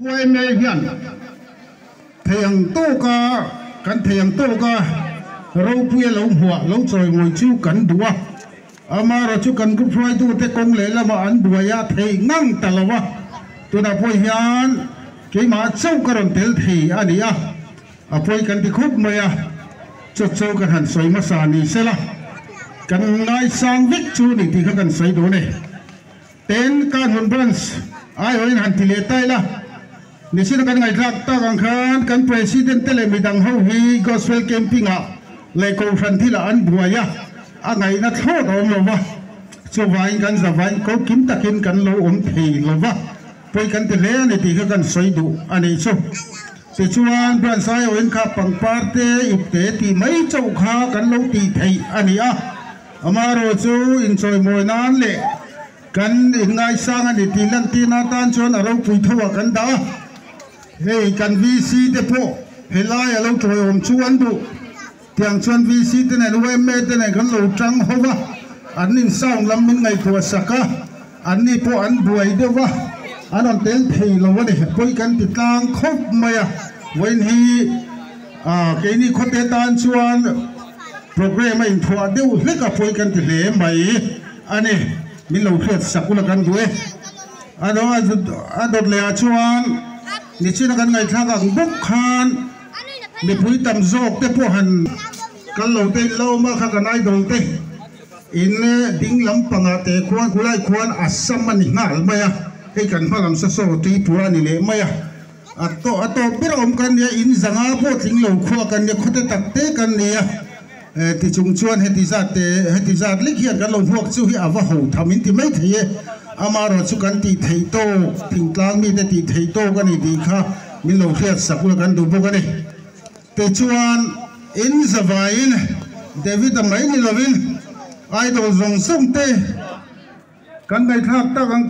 quay mê hiền thiền tu ca cắn thiền tu ca râu bia lâu hùa lâu rồi ngồi chiu cắn đùa ama rồi chiu cắn cũng phải tu te công lệ là mà ăn đùa ya thầy ngang tà lâu à tu đã phơi hiền cái mà châu cái rồng tel thầy anh à phơi cắn thì khúc mày à cho châu cái hàn xoay mà sàn đi xem là cắn ngay sang vít chu đi thì các cắn xoay đồ này tên can hồn branch ai hỏi hàn thì lệ tay là ni sila kan ngai rak ta kang khan kan president tele midang ho hi gospel camping a le ko than thila an buaya a ngai na tho do lo wa chu vai kan za vai ko kim takin kan lo om thei lo wa poi kan te le ni ti ka kan soi du ani chu se chuan bran sai oin kha pang parte ipte ti mai chau kha kan lo ti thei ani a amaro chu in choi moi nan le kan in ngai sang ani ti lan ti na tan chuan aro pui thowa kan da hey kan VC te po helai alo troi om chuan du tiang chuan VC te ne luai me te ne kan lo tang hova an in saung lam min ngai thua saka an ni po an buai de wa an on tel thei lo wa ni poi kan ti tang khop maya wen hi ke ni khote tan chuan program in thua deu hleka poi kan ti le mai ani min lo thlet sakula kan du e ano adot le a chuan ni china kan ngai thaka buk khan ni phui tam jok te po han kan lo te lo ma kha kan ai dong te in ding lam panga te khuan kulai khuan asam ani ngal maya he kan phalam sa so ti pura ni le maya ato birom kan ya in zanga po thing lo khua kan ya khote tak te kan ne ya ti chung chuan he ti zat lik hian kan lo huak chu hi awa ho thamin ti mai thie amaro chu kan ti thei to thing tlang mi te ti thei to kan ni di kha min lo thiat sakula kan du bok ani te chuan in zavain David mai ni lovin idol zong song te kan ngai thak ta kan